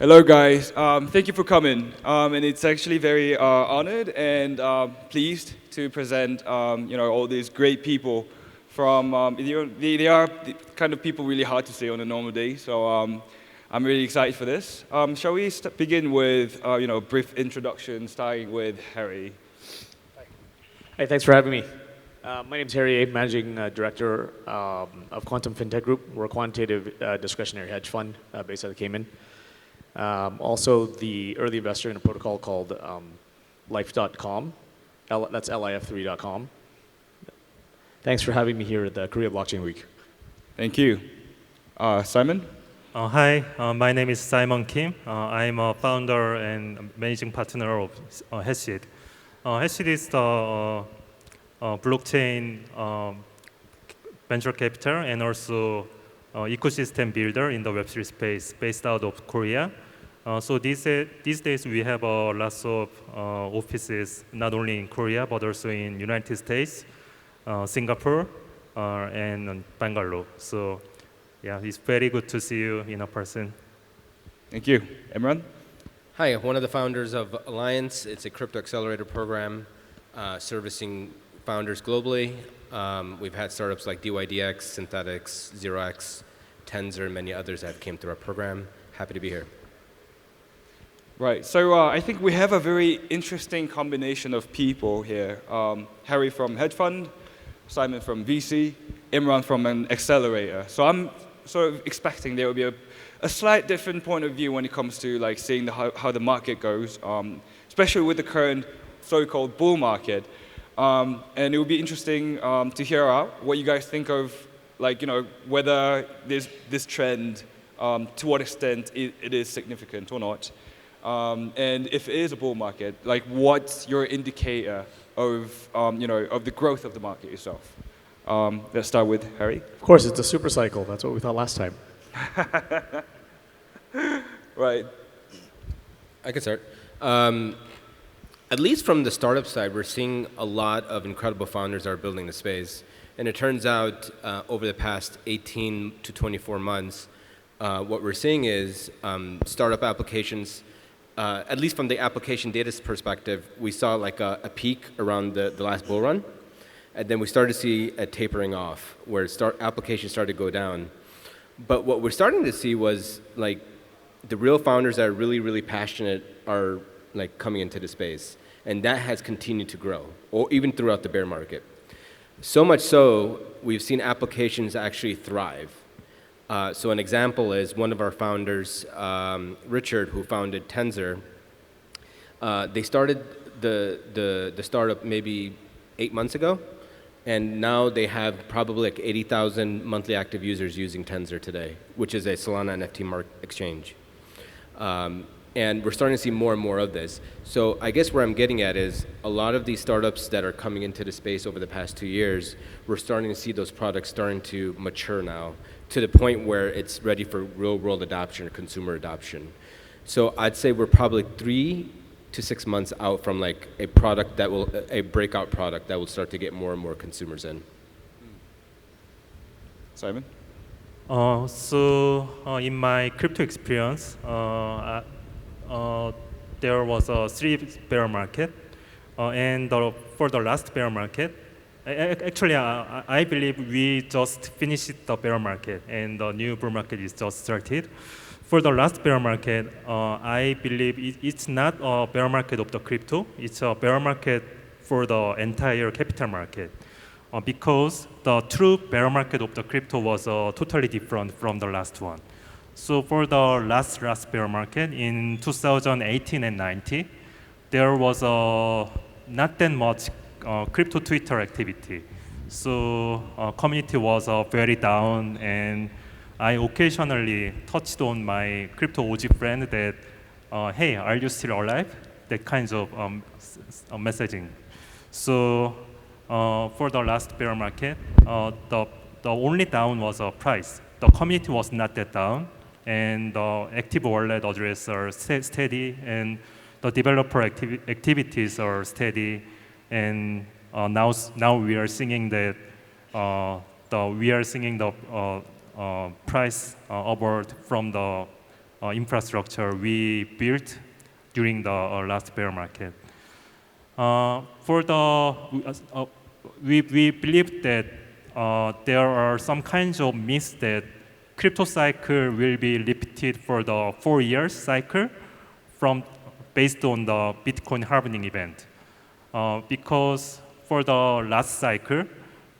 Hello, guys. Thank you for coming. And it's actually very honored and pleased to present, all these great people from, they are the kind of people really hard to see on a normal day. So I'm really excited for this. Shall we begin with, a brief introduction, starting with Harry? Hey, thanks for having me. My name is Harry Yeh, Managing Director of Quantum Fintech Group. We're a quantitative discretionary hedge fund based out of Cayman. Also the early investor in a protocol called life.com. That's LIF3.com. Thanks for having me here at the Korea Blockchain Week. Thank you. Simon? Hi, my name is Simon Kim. I'm a founder and managing partner of hedge. Hedge is the blockchain venture capital and also ecosystem builder in the Web3 space based out of Korea. So these days we have lots of offices not only in Korea but also in United States, Singapore, and Bangalore. So yeah, it's very good to see you in a person. Thank you. Imran? Hi, one of the founders of Alliance. It's a crypto accelerator program servicing founders globally. We've had startups like DYDX, Synthetics, ZeroX, Tensor, and many others that have came through our program. Happy to be here. Right, so I think we have a very interesting combination of people here. Harry from hedge fund, Simon from VC, Imran from an accelerator. So I'm sort of expecting there will be a slight different point of view when it comes to like seeing how the market goes, especially with the current so-called bull market. And it would be interesting to hear out what you guys think of, like, whether this trend, to what extent it is significant or not. And if it is a bull market, like, what's your indicator of, of the growth of the market itself? Let's start with Harry. Of course, it's a super cycle. That's what we thought last time. Right. I can start. At least from the startup side, we're seeing a lot of incredible founders that are building the space. And it turns out over the past 18 to 24 months, what we're seeing is startup applications, at least from the application data perspective, we saw like a peak around the last bull run. And then we started to see a tapering off where applications started to go down. But what we're starting to see was like the real founders that are really, really passionate are like coming into the space. And that has continued to grow, or even throughout the bear market. So much so, we've seen applications actually thrive. So an example is one of our founders, Richard, who founded Tensor. They started the startup maybe 8 months ago, and now they have probably like 80,000 monthly active users using Tensor today, which is a Solana NFT exchange. And we're starting to see more and more of this. So I guess where I'm getting at is a lot of these startups that are coming into the space over the past 2 years, we're starting to see those products starting to mature now to the point where it's ready for real world adoption or consumer adoption. So I'd say we're probably 3 to 6 months out from like a breakout product that will start to get more and more consumers in. Simon? In my crypto experience, there was a 3 bear market, and for the last bear market, actually I believe we just finished the bear market and the new bull market is just started. For the last bear market, I believe it's not a bear market of the crypto, it's a bear market for the entire capital market. Because the true bear market of the crypto was totally different from the last one. So for the last bear market in 2018 and 19, there was not that much crypto Twitter activity. So community was very down, and I occasionally touched on my crypto OG friend that, hey, are you still alive? That kinds of messaging. So for the last bear market, the only down was price. The community was not that down, and the active wallet address are steady, and the developer activities are steady, and now we are seeing that price upward from the infrastructure we built during the last bear market. We believe that there are some kinds of myths that crypto cycle will be repeated for the 4 years cycle based on the Bitcoin halving event. Because for the last cycle,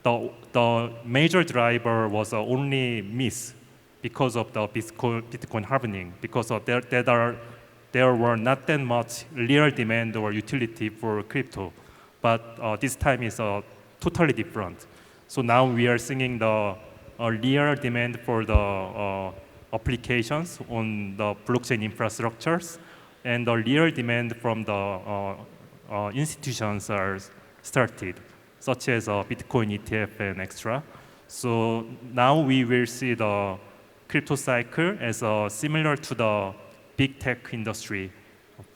the major driver was only myth because of the Bitcoin halving, because of there were not that much real demand or utility for crypto. But this time is totally different. So now we are seeing the real demand for the applications on the blockchain infrastructures, and the real demand from the institutions are started, such as Bitcoin ETF and extra. So now we will see the crypto cycle as similar to the big tech industry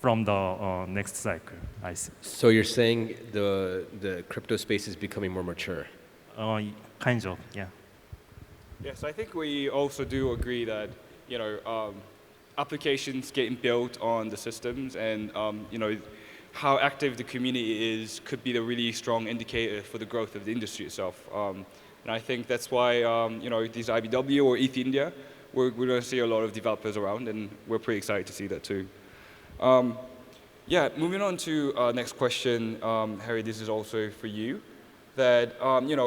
from the next cycle, I see. So you're saying the crypto space is becoming more mature? Kind of, yeah. Yes, I think we also do agree that applications getting built on the systems and how active the community is could be the really strong indicator for the growth of the industry itself. And I think that's why these IBW or ETH India, we're going to see a lot of developers around, and we're pretty excited to see that too. Moving on to our next question, Harry, this is also for you. That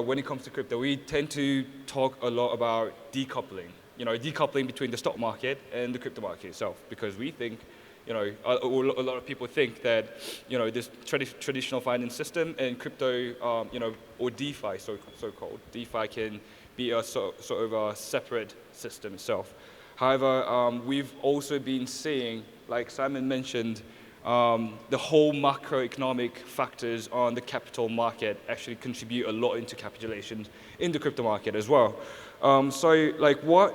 when it comes to crypto, we tend to talk a lot about decoupling. Decoupling between the stock market and the crypto market itself, because we think, a lot of people think that this traditional finance system and crypto, or DeFi, so-called DeFi, can be a sort of a separate system itself. However, we've also been seeing, like Simon mentioned, the whole macroeconomic factors on the capital market actually contribute a lot into capitulations in the crypto market as well. So, what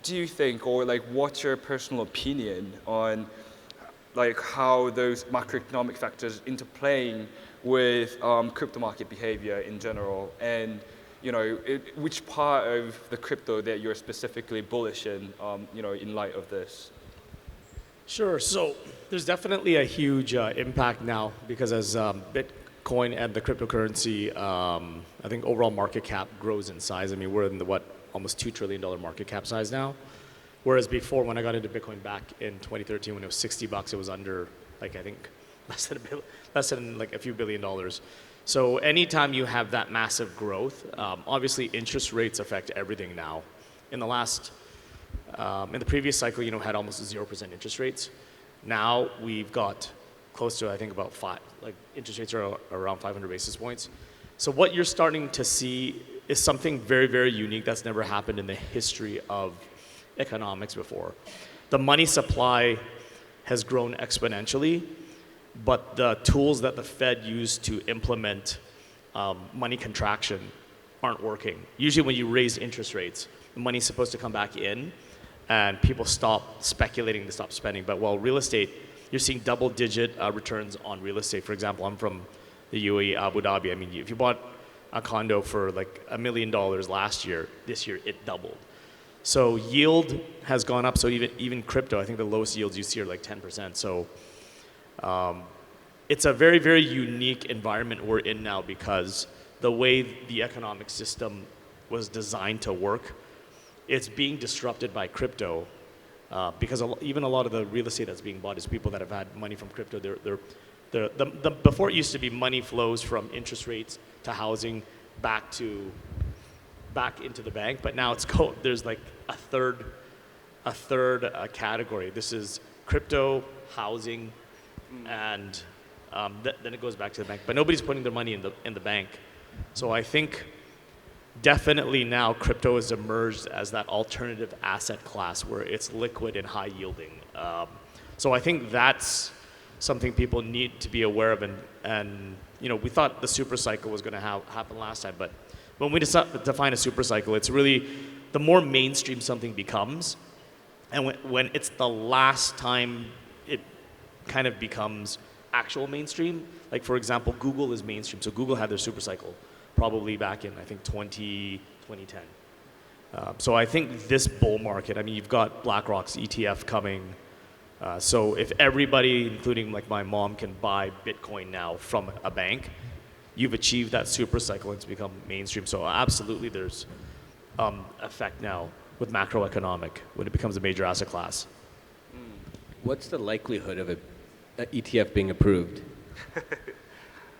do you think, or what's your personal opinion on how those macroeconomic factors interplaying with crypto market behavior in general, and which part of the crypto that you're specifically bullish in, in light of this? Sure. So there's definitely a huge impact now, because as Bitcoin and the cryptocurrency, I think overall market cap grows in size. I mean, we're in the almost $2 trillion market cap size now. Whereas before, when I got into Bitcoin back in 2013, when it was $60, it was under, I think, less than a few $billion. So anytime you have that massive growth, obviously interest rates affect everything now. In the previous cycle, had almost 0% interest rates. Now we've got close to, I think, about 5. Interest rates are around 500 basis points. So what you're starting to see is something very, very unique that's never happened in the history of economics before. The money supply has grown exponentially, but the tools that the Fed used to implement money contraction aren't working. Usually when you raise interest rates, the money's supposed to come back in, and people stop speculating, they stop spending. But while real estate, you're seeing double-digit returns on real estate. For example, I'm from the UAE, Abu Dhabi. I mean, if you bought a condo for $1 million last year, this year it doubled. So yield has gone up. So even crypto, I think the lowest yields you see are 10%. So it's a very, very unique environment we're in now, because the way the economic system was designed to work, it's being disrupted by crypto, because even a lot of the real estate that's being bought is people that have had money from crypto. Before it used to be money flows from interest rates to housing back into the bank, but now there's a third category. This is crypto, housing, and then it goes back to the bank. But nobody's putting their money in the bank. So I think definitely now crypto has emerged as that alternative asset class where it's liquid and high yielding. So I think that's something people need to be aware of. And we thought the super cycle was going to happen last time, but when we define a super cycle, it's really the more mainstream something becomes, and when it's the last time it kind of becomes actual mainstream. Like, for example, Google is mainstream. So Google had their super cycle probably back in, I think, 2010. So I think this bull market, I mean, you've got BlackRock's ETF coming. So if everybody, including like my mom, can buy Bitcoin now from a bank, you've achieved that super cycle and it's become mainstream. So absolutely there's effect now with macroeconomic when it becomes a major asset class. What's the likelihood of an ETF being approved?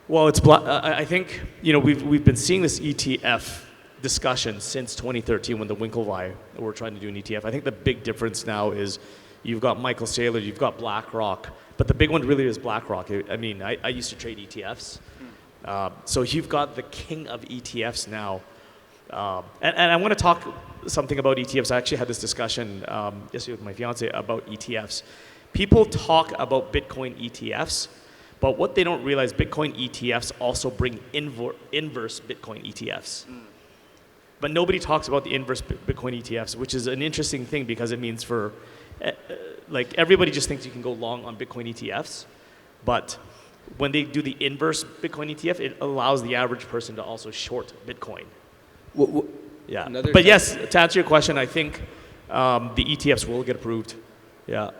Well, I think we've been seeing this ETF discussion since 2013 when the Winklevi were trying to do an ETF. I think the big difference now is you've got Michael Saylor, you've got BlackRock, but the big one really is BlackRock. I mean, I used to trade ETFs. So you've got the king of ETFs now. And I want to talk something about ETFs. I actually had this discussion yesterday with my fiance about ETFs. People talk about Bitcoin ETFs, but what they don't realize, Bitcoin ETFs also bring inverse Bitcoin ETFs. But nobody talks about the inverse Bitcoin ETFs, which is an interesting thing because it means like everybody just thinks you can go long on Bitcoin ETFs, but when they do the inverse Bitcoin ETF, it allows the average person to also short Bitcoin. Yeah. But yes, to answer your question, I think the ETFs will get approved. Yeah.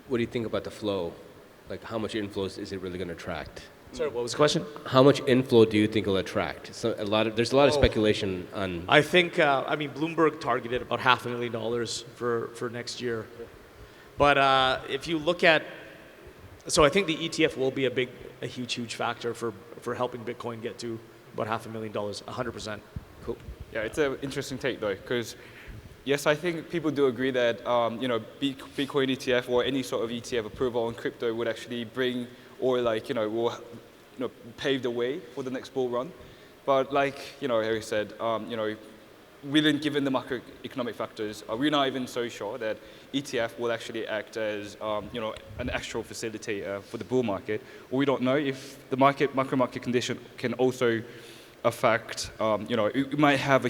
What do you think about the flow? Like, how much inflows is it really going to attract? Sorry, what was the question? How much inflow do you think it'll attract? So there's a lot of speculation on. I think, Bloomberg targeted about $500,000 for next year. But if you look at, so I think the ETF will be a huge factor for helping Bitcoin get to about $500,000, 100%. Cool. Yeah, it's an interesting take though, because yes, I think people do agree that Bitcoin ETF or any sort of ETF approval on crypto would actually bring or will pave the way for the next bull run. But like Harry said, given the macroeconomic factors, we're not even so sure that ETF will actually act as an actual facilitator for the bull market. Or we don't know if the macro market condition can also affect. It might have a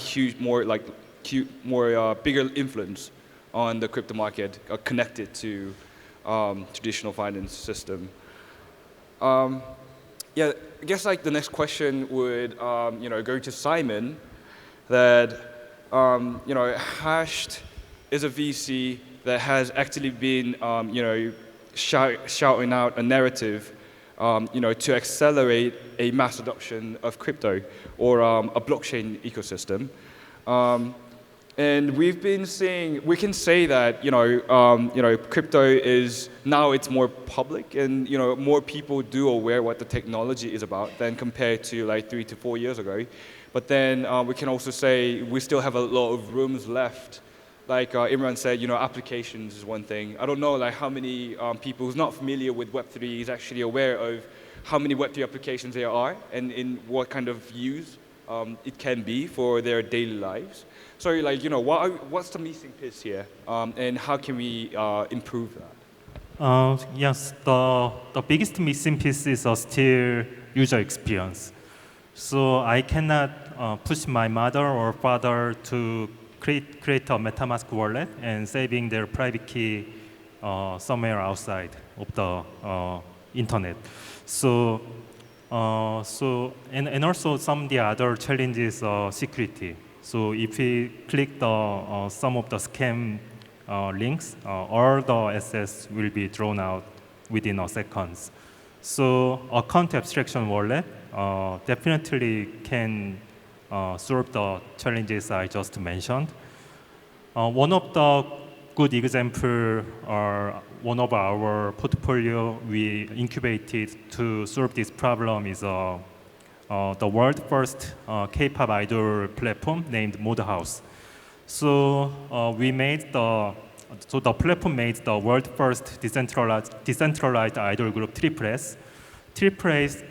bigger influence on the crypto market connected to traditional finance system. I guess the next question would go to Simon. That Hashed is a VC that has actually been shouting out a narrative to accelerate a mass adoption of crypto or a blockchain ecosystem. And we can say that crypto is now it's more public and more people do aware what the technology is about than compared to 3 to 4 years ago. But then we can also say we still have a lot of rooms left. Like Imran said, applications is one thing. I don't know how many people who's not familiar with Web3 is actually aware of how many Web3 applications there are and in what kind of use it can be for their daily lives. So what's the missing piece here, and how can we improve that? Yes, the biggest missing piece is still user experience. So I cannot push my mother or father to create a MetaMask wallet and saving their private key somewhere outside of the internet. So and also some of the other challenges security. So if we click some of the scam links, all the assets will be drawn out within a seconds. So account abstraction wallet definitely can solve the challenges I just mentioned. One of the good example are one of our portfolio we incubated to solve this problem is the world first K-pop idol platform named Modehouse. So the platform made the world first decentralized idol group Tripress. Tripress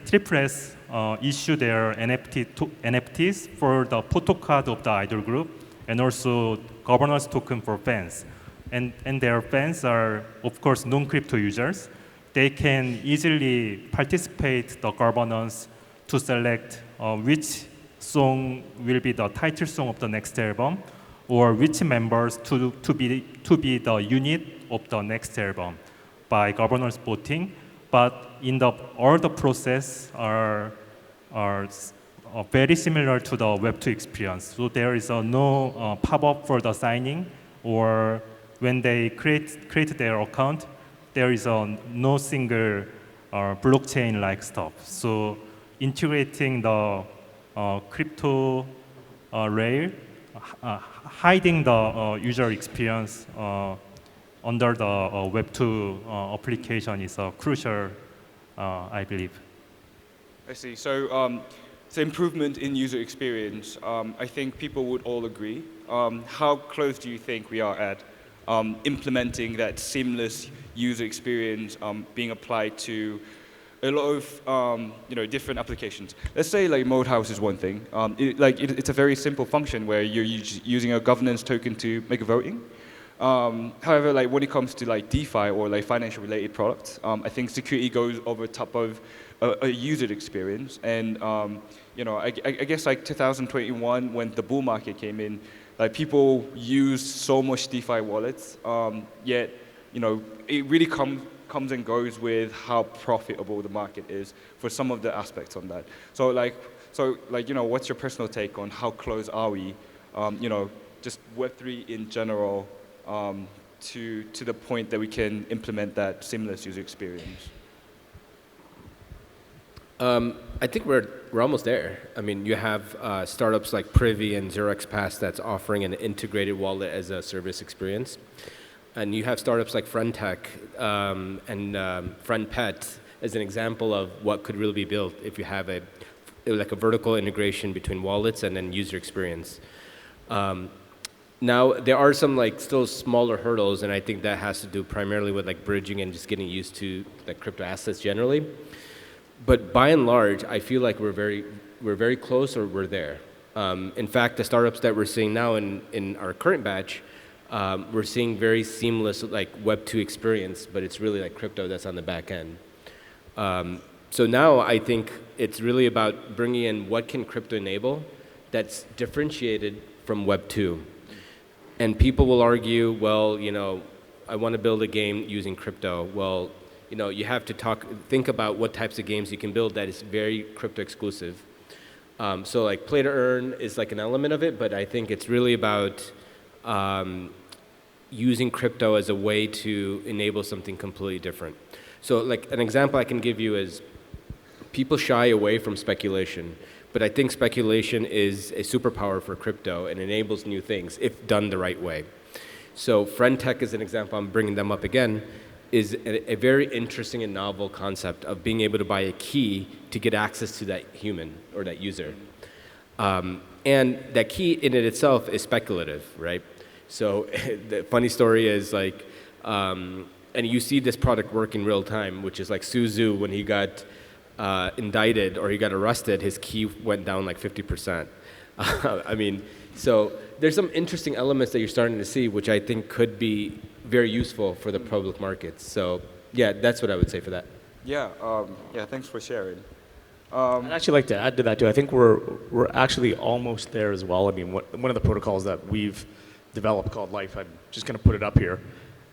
issued their NFTs for the photo card of the idol group and also governance token for fans. And their fans are, of course, non-crypto users. They can easily participate the governance to select which song will be the title song of the next album, or which members to be the unit of the next album by governance voting. But in all the process are very similar to the Web2 experience. So there is no pop-up for the signing, or when they create their account, there is no single blockchain-like stuff. So integrating the crypto rail, hiding the user experience under the Web2 application is crucial, I believe. I see. So, so improvement in user experience, I think people would all agree. How close do you think we are at implementing that seamless user experience being applied to a lot of different applications? Let's say like Mode House is one thing. It's a very simple function where you're using a governance token to make a voting. However, like when it comes to like DeFi or like financial related products, I think security goes over top of a user experience. And I guess like 2021 when the bull market came in, like people used so much DeFi wallets, yet it really comes and goes with how profitable the market is for some of the aspects on that. So what's your personal take on how close are we, just Web3 in general, to the point that we can implement that seamless user experience? I think we're almost there. I mean, you have startups like Privy and 0xPass that's offering an integrated wallet as a service experience. And you have startups like Fintech and FriendPet as an example of what could really be built if you have a vertical integration between wallets and then user experience. Now, there are some still smaller hurdles, and I think that has to do primarily with bridging and just getting used to crypto assets generally. But by and large, I feel like we're very close, or we're there. In fact, the startups that we're seeing now in our current batch, we're seeing very seamless Web2 experience, but it's really crypto that's on the back end. So now I think it's really about bringing in what can crypto enable that's differentiated from Web2. And people will argue, well, I want to build a game using crypto. Well, you have to think about what types of games you can build that is very crypto exclusive. So play to earn is an element of it, but I think it's really about using crypto as a way to enable something completely different. So an example I can give you is people shy away from speculation, but I think speculation is a superpower for crypto and enables new things if done the right way. So Friendtech is an example, I'm bringing them up again, is a very interesting and novel concept of being able to buy a key to get access to that human or that user. And that key in it itself is speculative, right? So the funny story is and you see this product work in real time, which is Suzu, when he got indicted or he got arrested, his key went down 50%. I mean, so there's some interesting elements that you're starting to see, which I think could be very useful for the public markets. So yeah, that's what I would say for that. Yeah, thanks for sharing. I'd actually like to add to that too. I think we're actually almost there as well. I mean, one of the protocols that we've developed called Life, I'm just going to put it up here.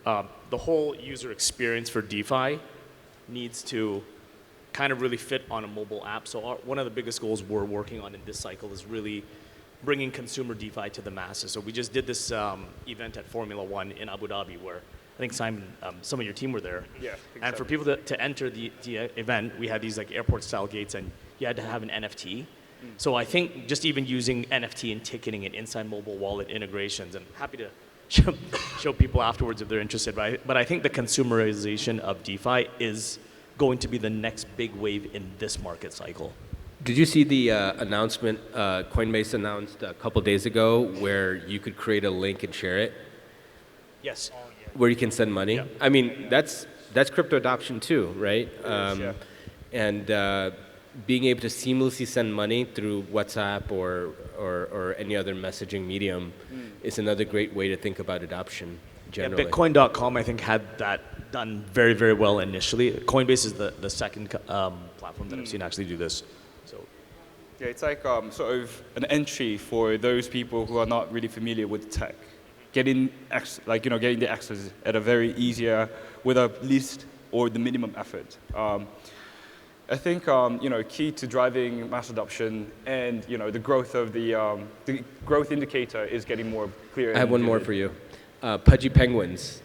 The whole user experience for DeFi needs to kind of really fit on a mobile app. So one of the biggest goals we're working on in this cycle is really bringing consumer DeFi to the masses. So we just did this event at Formula One in Abu Dhabi, where I think Simon, some of your team were there. Yeah. And for people to enter the event, we had these airport-style gates, and you had to have an NFT. So I think just even using NFT and ticketing and inside mobile wallet integrations, and happy to show people afterwards if they're interested. But I think the consumerization of DeFi is going to be the next big wave in this market cycle. Did you see the announcement Coinbase announced a couple days ago where you could create a link and share it? Yes. Where you can send money? Yeah. I mean, that's crypto adoption too, right? And being able to seamlessly send money through WhatsApp or any other messaging medium is another great way to think about adoption generally. Yeah, Bitcoin.com, I think, had that done very, very well initially. Coinbase is the second platform that I've seen actually do this. So, yeah, it's sort of an entry for those people who are not really familiar with tech. Getting the access at a very easier, with a least or the minimum effort. I think key to driving mass adoption and the growth of the growth indicator is getting more clear. I have one more for you. Pudgy penguins.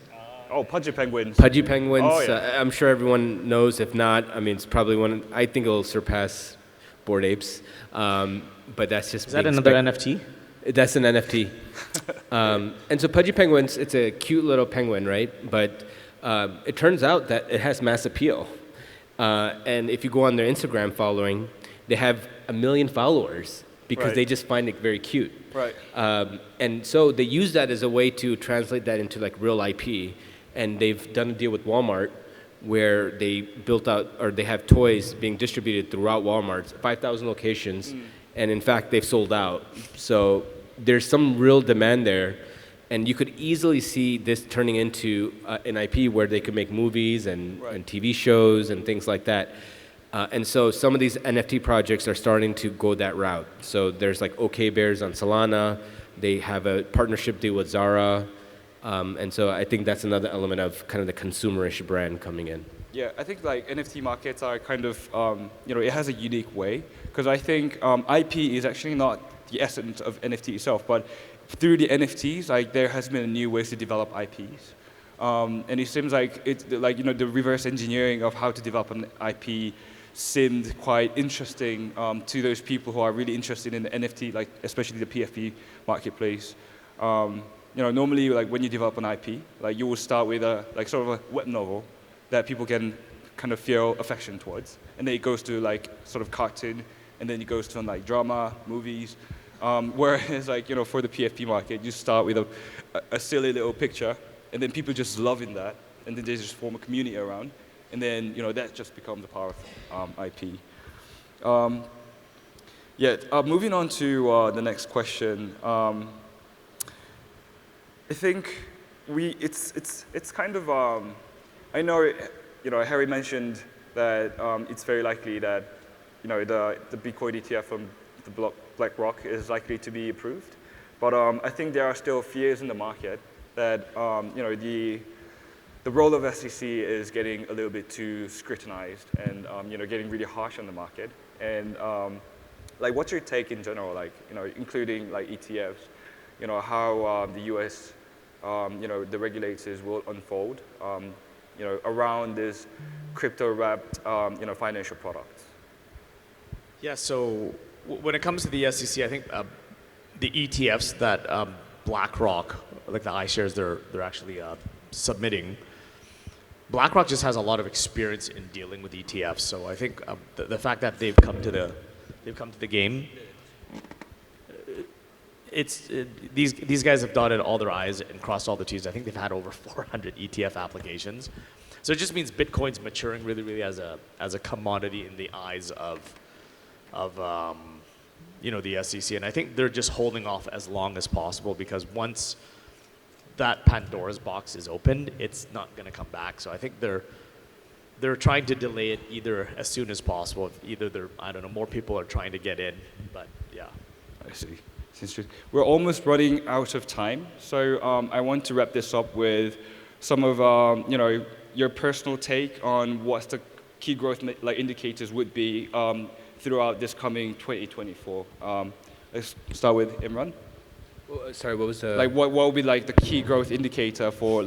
Oh, pudgy penguins. Pudgy penguins. Oh, yeah. I'm sure everyone knows. If not, I mean, it's probably one. I think it'll surpass Bored Apes. But that's just. Is that another NFT? That's an NFT. And so pudgy penguins, it's a cute little penguin, right? But it turns out that it has mass appeal. And if you go on their Instagram following, they have 1 million followers because they just find it very cute. Right. And so they use that as a way to translate that into like real IP. And they've done a deal with Walmart where they built out, or they have toys being distributed throughout Walmart's 5,000 locations. And in fact, they've sold out. So there's some real demand there. And you could easily see this turning into an IP where they could make movies and TV shows and things like that. And so some of these NFT projects are starting to go that route. So there's like OK Bears on Solana. They have a partnership deal with Zara. And so I think that's another element of kind of the consumerish brand coming in. Yeah, I think like NFT markets are kind of, it has a unique way. Because I think IP is actually not the essence of NFT itself, but through the NFTs, like there has been a new ways to develop IPs. And it seems like it's like, the reverse engineering of how to develop an IP seemed quite interesting to those people who are really interested in the NFT, like especially the PFP marketplace. Normally, like when you develop an IP, like you will start with a like sort of a web novel that people can kind of feel affection towards, and then it goes to like sort of cartoon, and then it goes to like drama, movies. Whereas like for the PFP market, you start with a silly little picture, and then people just loving that, and then they just form a community around, and then that just becomes a powerful IP. Moving on to the next question. I think it's kind of I know Harry mentioned that it's very likely that the Bitcoin ETF from the BlackRock is likely to be approved, but I think there are still fears in the market that the role of SEC is getting a little bit too scrutinized and getting really harsh on the market. And like, what's your take in general, like including like ETFs, how the U.S. The regulators will unfold, around this crypto-wrapped, financial products? Yeah, so when it comes to the SEC, I think the ETFs that BlackRock, like the iShares, they're actually submitting, BlackRock just has a lot of experience in dealing with ETFs. So I think the fact that they've come to the game, these guys have dotted all their I's and crossed all the T's. I think they've had over 400 ETF applications. So it just means Bitcoin's maturing really, really as a commodity in the eyes of the SEC. And I think they're just holding off as long as possible, because once that Pandora's box is opened, it's not going to come back. So I think they're trying to delay it either as soon as possible. If either more people are trying to get in, but yeah. I see. We're almost running out of time, so I want to wrap this up with some of your personal take on what the key growth indicators would be throughout this coming 2024. Let's start with Imran. Sorry, what was the... Like, what will be like the key growth indicator for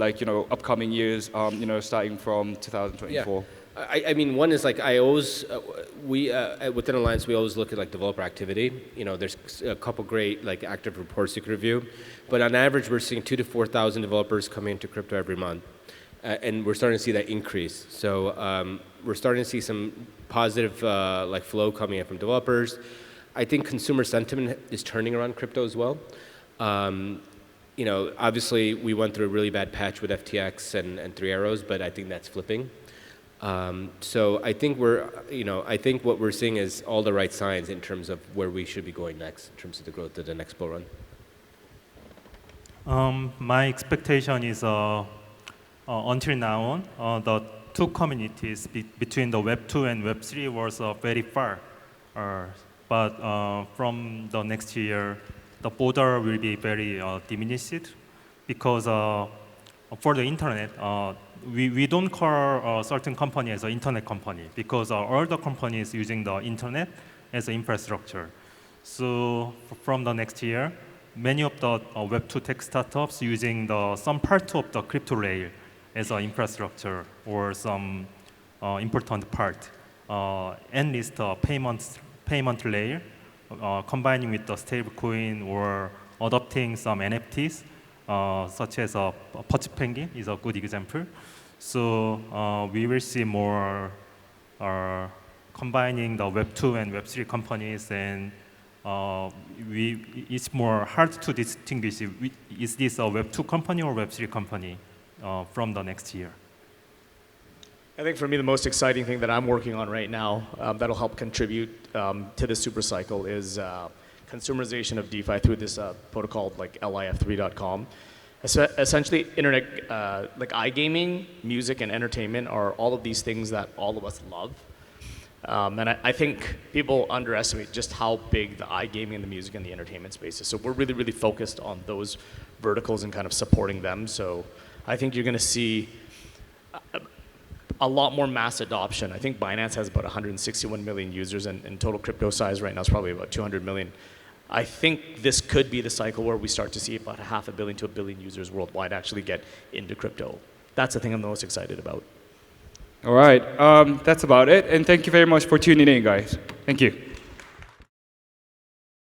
upcoming years, starting from 2024? Yeah. I mean, one is like I always, within Alliance, we always look at like developer activity. There's a couple great like active reports you could review, but on average, we're seeing 2,000 to 4,000 developers coming into crypto every month, and we're starting to see that increase. So we're starting to see some positive like flow coming in from developers. I think consumer sentiment is turning around crypto as well. Obviously, we went through a really bad patch with FTX and Three Arrows, but I think that's flipping. So I think I think what we're seeing is all the right signs in terms of where we should be going next, in terms of the growth of the next bull run. My expectation is until now on, the two communities between the Web 2 and Web 3 was very far. But from the next year, the border will be very diminished, because for the internet, we don't call a certain company as an internet company because all the companies using the internet as an infrastructure. So from the next year, many of the Web2 tech startups using some part of the crypto layer as an infrastructure or some important part, at least the payment layer, combining with the stablecoin or adopting some NFTs, such as a Poch Penguin is a good example. So we will see more combining the Web2 and Web3 companies, and it's more hard to distinguish is this a Web2 company or Web3 company from the next year. I think for me, the most exciting thing that I'm working on right now that'll help contribute to this super cycle is consumerization of DeFi through this protocol like lif3.com. Essentially, internet, like iGaming, music, and entertainment are all of these things that all of us love. And I think people underestimate just how big the iGaming and the music and the entertainment space is. So we're really, really focused on those verticals and kind of supporting them. So I think you're going to see a lot more mass adoption. I think Binance has about 161 million users, and total crypto size right now is probably about 200 million. I think this could be the cycle where we start to see about 500 million to 1 billion users worldwide actually get into crypto. That's the thing I'm the most excited about. All right, that's about it. And thank you very much for tuning in, guys. Thank you.